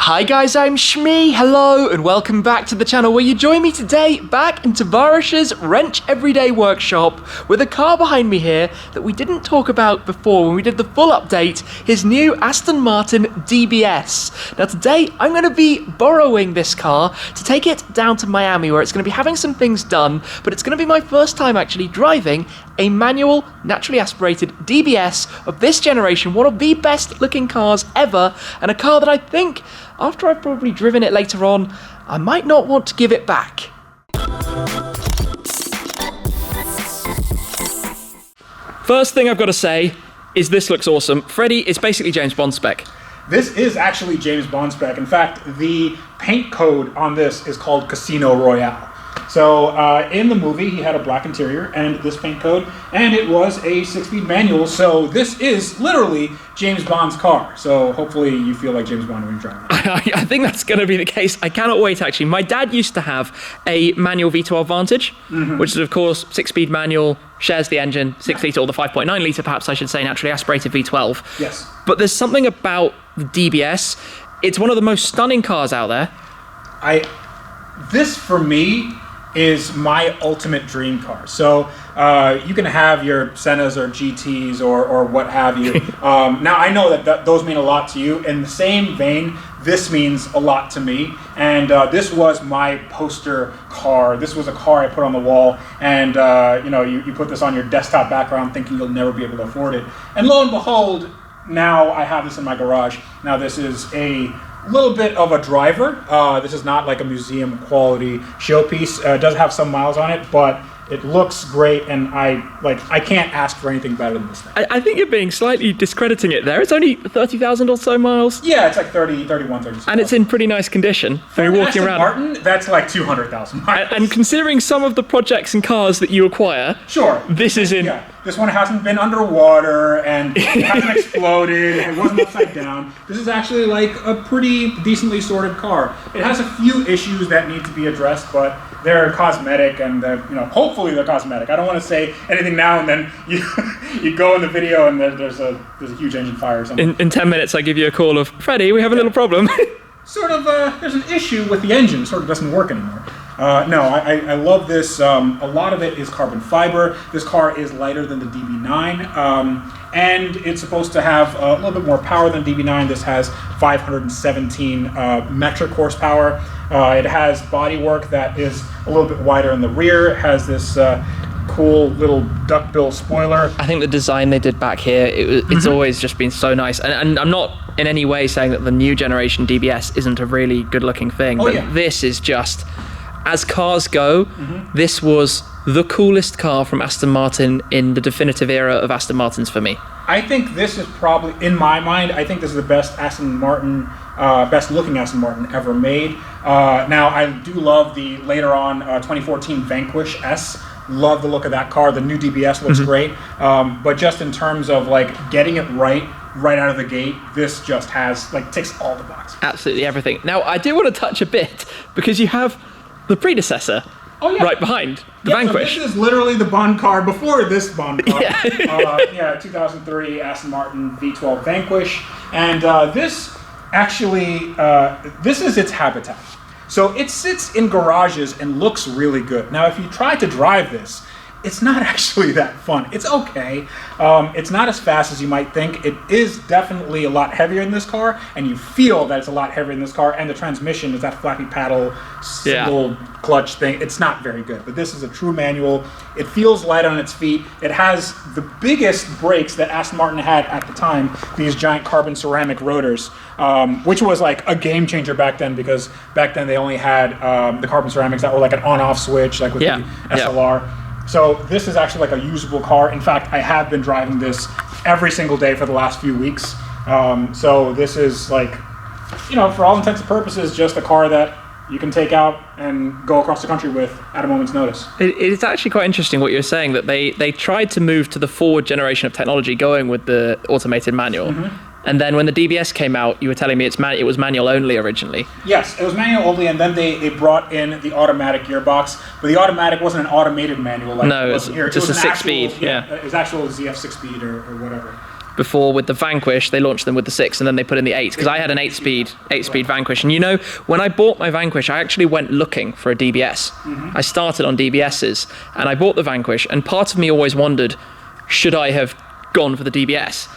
Hi guys, I'm Shmee, hello, and welcome back to the channel where you join me today back in Tavarish's Wrench Everyday Workshop with a car behind me here that we didn't talk about before when we did the full update, his new Aston Martin DBS. Now today, I'm going to be borrowing this car to take it down to Miami where it's going to be having some things done, but it's going to be my first time actually driving a manual, naturally aspirated DBS of this generation, one of the best looking cars ever, and a car that I think, after I've probably driven it later on, I might not want to give it back. First thing I've got to say is this looks awesome. Freddy is basically James Bond spec. This is actually James Bond spec. In fact, the paint code on this is called Casino Royale. So in the movie, he had a black interior and this paint code, and it was a 6-speed manual. So this is literally James Bond's car. So hopefully you feel like James Bond when you're driving. I think that's going to be the case. I cannot wait, actually. My dad used to have a manual V12 Vantage, which is, of course, 6-speed manual, shares the engine, 6-litre or the 5.9 litre, perhaps I should say, naturally aspirated V12. Yes. But there's something about the DBS. It's one of the most stunning cars out there. This, for me, is my ultimate dream car. So you can have your Sennas or GTs or what have you. Now I know that those mean a lot to you. In the same vein, this means a lot to me. And this was my poster car. This was a car I put on the wall. And you put this on your desktop background thinking you'll never be able to afford it. And lo and behold, now I have this in my garage. Now this is a little bit of a driver. This is not like a museum quality showpiece. It does have some miles on it, but it looks great, and I can't ask for anything better than this thing. I think you're being slightly discrediting it there. It's only 30,000 or so miles. Yeah, it's like 30, 31, 32. And it's in pretty nice condition. For walking Aston around. Martin, that's like 200,000 miles. And considering some of the projects and cars that you acquire, sure, this is in. Yeah, this one hasn't been underwater and it hasn't exploded. It wasn't upside down. This is actually like a pretty decently sorted car. It has a few issues that need to be addressed, but they're cosmetic, and hopefully they're cosmetic. I don't want to say anything now and then you go in the video and there's a huge engine fire or something. In 10 minutes I give you a call of, Freddy, we have a little problem. Sort of, there's an issue with the engine. It sort of doesn't work anymore. No, I love this. A lot of it is carbon fiber. This car is lighter than the DB9, and it's supposed to have a little bit more power than DB9. This has 517 metric horsepower. It has bodywork that is a little bit wider in the rear. It has this cool little duckbill spoiler. I think the design they did back here, it's always just been so nice. And I'm not in any way saying that the new generation DBS isn't a really good looking thing, but this is just, as cars go, this was the coolest car from Aston Martin in the definitive era of Aston Martins for me. I think this is probably, in my mind, I think this is the best Aston Martin, best looking Aston Martin ever made. Now, I do love the later on 2014 Vanquish S. Love the look of that car. The new DBS looks great. But just in terms of like getting it right out of the gate, this just has ticks all the boxes. Absolutely everything. Now, I do want to touch a bit because you have the predecessor right behind, the Vanquish. So this is literally the Bond car before this Bond car. 2003 Aston Martin V12 Vanquish. And this actually, this is its habitat. So it sits in garages and looks really good. Now, if you try to drive this, it's not actually that fun. It's okay. It's not as fast as you might think. It is definitely a lot heavier in this car, and you feel that it's a lot heavier in this car, and the transmission is that flappy paddle, single clutch thing. It's not very good, but this is a true manual. It feels light on its feet. It has the biggest brakes that Aston Martin had at the time, these giant carbon ceramic rotors, which was like a game changer back then, because back then they only had the carbon ceramics that were like an on-off switch, like with the SLR. So this is actually like a usable car. In fact, I have been driving this every single day for the last few weeks. So this is like, for all intents and purposes, just a car that you can take out and go across the country with at a moment's notice. It's actually quite interesting what you're saying, that they tried to move to the forward generation of technology going with the automated manual. And then when the DBS came out, you were telling me it was manual only originally. Yes, it was manual only, and then they brought in the automatic gearbox. But the automatic wasn't an automated manual like no, it was just a 6-speed. It was actual ZF 6-speed or whatever. before with the Vanquish. They launched them with the 6 and then they put in the 8 because I had an 8-speed Vanquish. And you know, when I bought my Vanquish, I actually went looking for a DBS. I started on DBSs and I bought the Vanquish, and part of me always wondered, should I have gone for the DBS?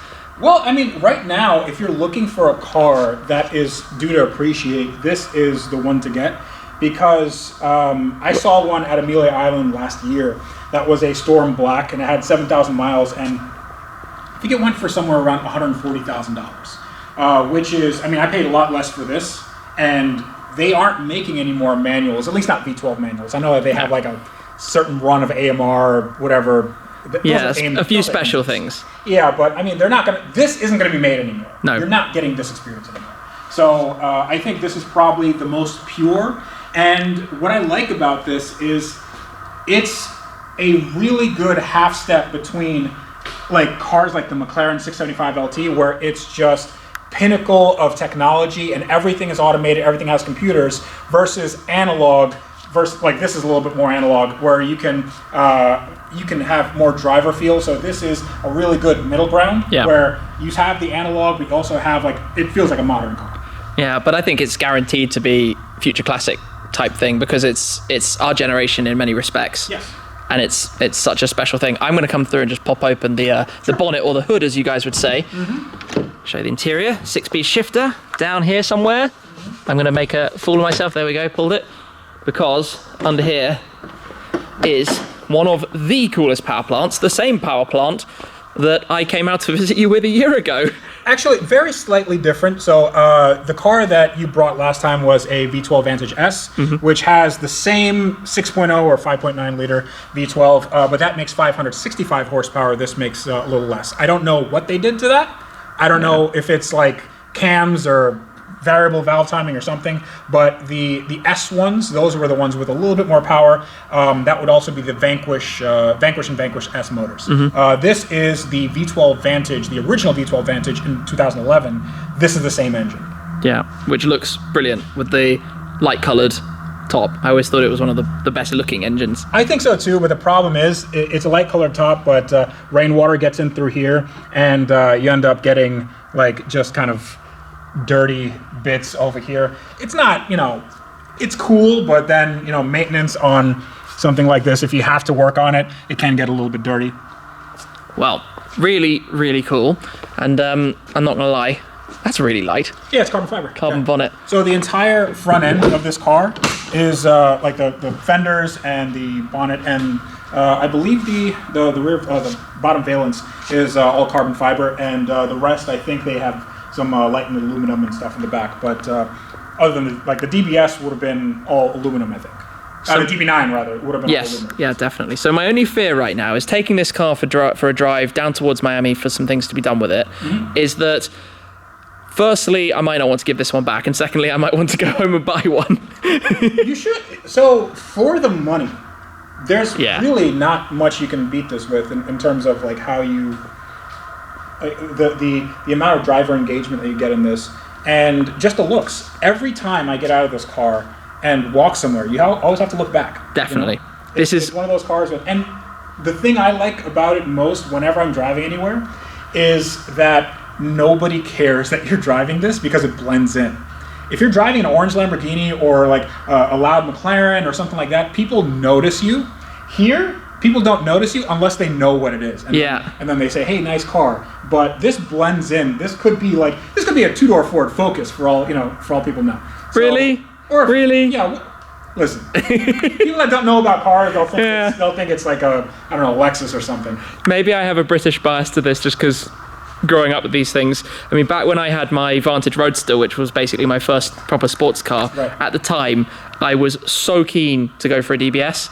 Well, I mean, right now, if you're looking for a car that is due to appreciate, this is the one to get, because I saw one at Amelia Island last year that was a Storm Black, and it had 7,000 miles, and I think it went for somewhere around $140,000, which is, I mean, I paid a lot less for this, and they aren't making any more manuals, at least not V12 manuals. I know that they have like a certain run of AMR or whatever. Yeah, a few special things. Yeah, but I mean, they're not gonna. This isn't gonna be made anymore. No, you're not getting this experience anymore. So I think this is probably the most pure. And what I like about this is, it's a really good half step between like cars like the McLaren 675 LT, where it's just pinnacle of technology and everything is automated, everything has computers, versus analog. Versus like this is a little bit more analog, where you can have more driver feel. So this is a really good middle ground, where you have the analog, but you also have like, it feels like a modern car. Yeah, but I think it's guaranteed to be future classic type thing because it's our generation in many respects. Yes. And it's such a special thing. I'm going to come through and just pop open the bonnet or the hood, as you guys would say. Show you the interior. 6-speed shifter down here somewhere. I'm going to make a fool of myself. There we go. Pulled it. Because under here is one of the coolest power plants, the same power plant that I came out to visit you with a year ago. Actually, very slightly different. So the car that you brought last time was a V12 Vantage S, which has the same 6.0 or 5.9 liter V12, but that makes 565 horsepower. This makes a little less. I don't know what they did to that. I don't know if it's like cams or variable valve timing or something, but the S ones, those were the ones with a little bit more power. That would also be the Vanquish and Vanquish S motors. This is the V12 Vantage, the original V12 Vantage in 2011. This is the same engine. Yeah, which looks brilliant with the light-colored top. I always thought it was one of the best looking engines. I think so too, but the problem is it's a light-colored top, but rainwater gets in through here, and you end up getting like just kind of dirty bits over here. It's not, you know, it's cool, but then, you know, maintenance on something like this, if you have to work on it, it can get a little bit dirty. Well, really, really cool. And I'm not gonna lie, that's really light. Yeah, it's carbon fiber. Carbon bonnet. So the entire front end of this car is like the fenders and the bonnet, and I believe the rear, the bottom valence is all carbon fiber, and the rest, I think they have some light and aluminum and stuff in the back, but other than like the DBS would have been all aluminum, I think. So, the DB9 rather would have been all aluminum. Yeah, definitely. So my only fear right now is taking this car for a drive down towards Miami for some things to be done with it. Is that firstly, I might not want to give this one back, and secondly, I might want to go home and buy one. You should. So for the money, there's really not much you can beat this with in terms of like how you. The amount of driver engagement that you get in this, and just the looks. Every time I get out of this car and walk somewhere, you always have to look back. Definitely. You know? It's one of those cars and the thing I like about it most whenever I'm driving anywhere is that nobody cares that you're driving this because it blends in. If you're driving an orange Lamborghini or like a loud McLaren or something like that, people notice you. Here, people don't notice you unless they know what it is. And then they say, hey, nice car. But this blends in. This could be a two-door Ford Focus for all people know. So, really? Really? Yeah. Listen, people that don't know about cars, they'll think it's like a, I don't know, Lexus or something. Maybe I have a British bias to this just because growing up with these things. I mean, back when I had my Vantage Roadster, which was basically my first proper sports car, at the time, I was so keen to go for a DBS.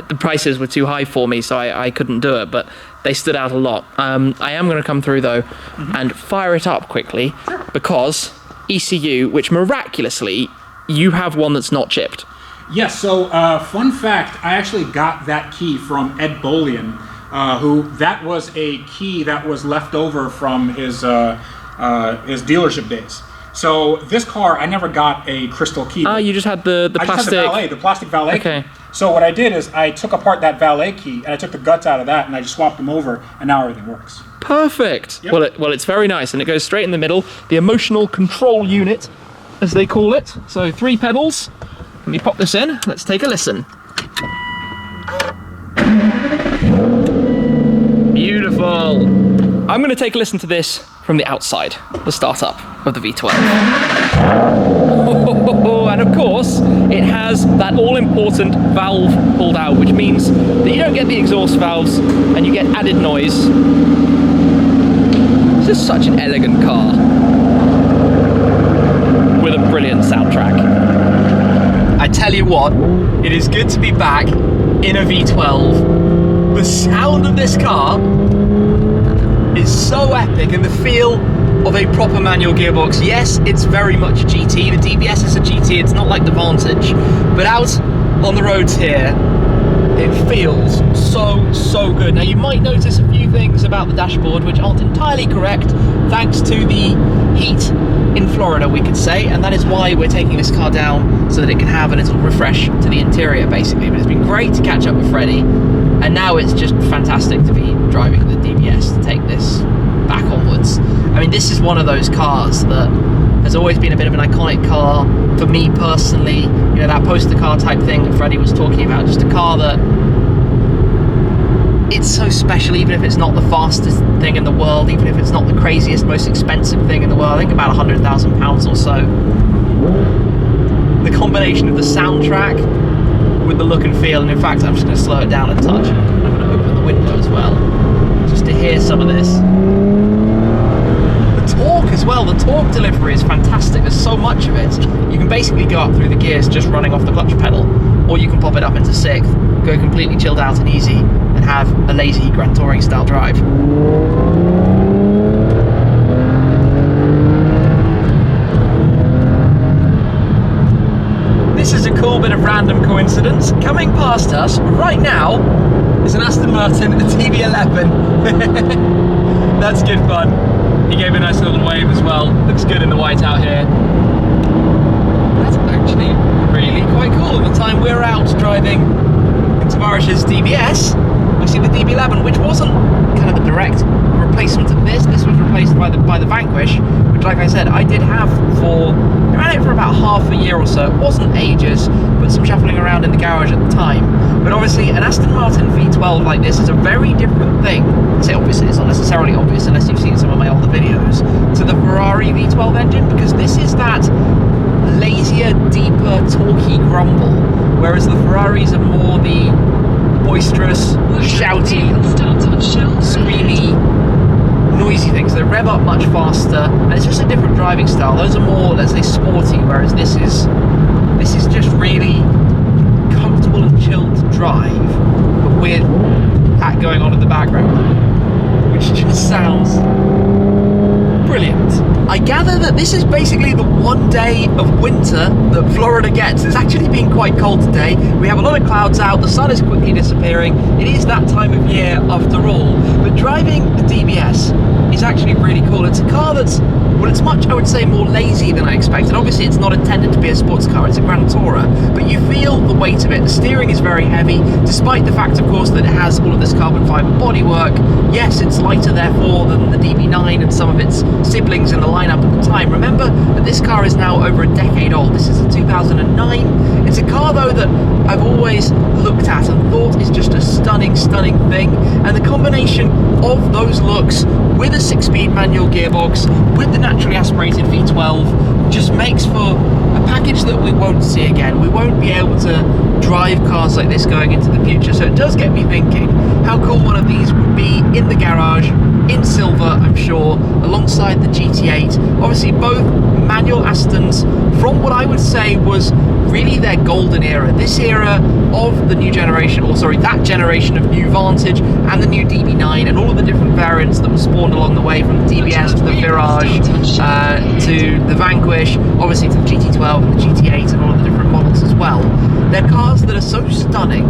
The prices were too high for me, so I couldn't do it, but they stood out a lot. I am going to come through, though, and fire it up quickly, because ECU, which miraculously, you have one that's not chipped. Yes, so fun fact, I actually got that key from Ed Bolian, that was a key that was left over from his dealership days. So this car, I never got a crystal key. Ah, you just had the I plastic. just had the plastic valet Okay. key. So what I did is I took apart that valet key and I took the guts out of that and I just swapped them over, and now everything works. Perfect. Yep. Well, it's very nice, and it goes straight in the middle. The emotional control unit, as they call it. So 3 pedals. Let me pop this in. Let's take a listen. Beautiful. I'm going to take a listen to this from the outside, the startup of the V12. And of course, it has that all-important valve pulled out, which means that you don't get the exhaust valves and you get added noise. This is such an elegant car with a brilliant soundtrack. I tell you what, it is good to be back in a V12. The sound of this car is so epic, and the feel of a proper manual gearbox. Yes, it's very much GT. The DBS is a GT, it's not like the Vantage. But out on the roads here, it feels so good. Now you might notice a few things about the dashboard which aren't entirely correct, thanks to the heat in Florida, we could say, and that is why we're taking this car down, so that it can have a little refresh to the interior, basically. But it's been great to catch up with Freddy, and now it's just fantastic to be driving the DBS to take this back onwards. I mean, this is one of those cars that has always been a bit of an iconic car for me personally. You know, that poster car type thing that Freddy was talking about, just a car that it's so special, even if it's not the fastest thing in the world, even if it's not the craziest, most expensive thing in the world. I think about £100,000 or so. The combination of the soundtrack with the look and feel, and in fact, I'm just going to slow it down a touch. I'm going to open the window as well, just to hear some of this. The torque as well, the torque delivery is fantastic. There's so much of it. You can basically go up through the gears just running off the clutch pedal, or you can pop it up into 6th, go completely chilled out and easy, and have a lazy Grand Touring style drive. This is a cool bit of random coincidence. Coming past us right now is an Aston Martin DB11. That's good fun. He gave a nice little wave as well. Looks good in the white out here. That's actually really quite cool. At the time we're out driving in Tavarish's DBS, we see the DB11, which wasn't kind of a direct replacement of this. This was replaced by the Vanquish, which, like I said, I did have I ran it for about half a year or so. It wasn't ages, but some shuffling around in the garage at the time. But obviously, an Aston Martin V12 like this is a very different thing. I say obviously, it's not necessarily obvious unless you've seen some of my older videos, to the Ferrari V12 engine, because this is that lazier, deeper, torquey grumble, whereas the Ferraris are more the boisterous, shouty, screamy, noisy things. They rev up much faster, and it's just a different driving style. Those are more, let's say, sporty, whereas this is just really comfortable and chilled to drive, but with that going on in the background, which just sounds brilliant. I gather that this is basically the one day of winter that Florida gets. It's actually been quite cold today. We have a lot of clouds out, the sun is quickly disappearing. It is that time of year after all. But driving the DBS is actually really cool. It's a car that's, well, it's much, I would say, more lazy than I expected. Obviously, it's not intended to be a sports car, it's a Grand Tourer, but you feel the weight of it. The steering is very heavy, despite the fact, of course, that it has all of this carbon fiber bodywork. Yes, it's lighter, therefore, than the DB9 and some of its siblings in the lineup at the time. Remember that this car is now over a decade old. This is a 2009. It's a car, though, that I've always looked at and thought is just a stunning, stunning thing. And the combination of those looks with a 6-speed manual gearbox, with the naturally aspirated V12, just makes for a package that we won't see again. We won't be able to drive cars like this going into the future. So it does get me thinking how cool one of these would be in the garage, in silver, I'm sure, alongside the GT8. Obviously, both manual Astons from what I would say was really their golden era. This era of the new generation, or sorry, that generation of new Vantage and the new DB9 and all of the different variants that were spawned along the way, from the DBS to the Virage to the Vanquish, obviously to the GT12 and the GT8 and all of the different models as well. They're cars that are so stunning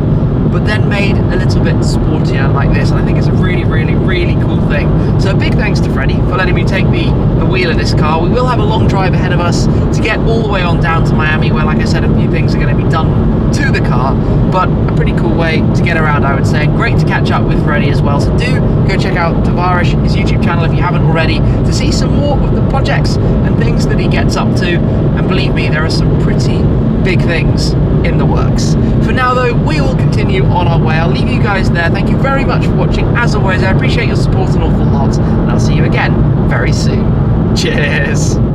but then made a little bit sportier like this. And I think it's a really, really, really cool thing. So a big thanks to Freddy for letting me take the wheel of this car. We will have a long drive ahead of us to get all the way on down to Miami, where, like I said, a few things are going to be done to the car, but a pretty cool way to get around, I would say. Great to catch up with Freddy as well. So do go check out Tavarish, his YouTube channel, if you haven't already, to see some more of the projects and things that he gets up to. And believe me, there are some pretty big things in the works. For now though, we will continue on our way. I'll leave you guys there. Thank you very much for watching. As always, I appreciate your support an awful lot, and I'll see you again very soon. Cheers!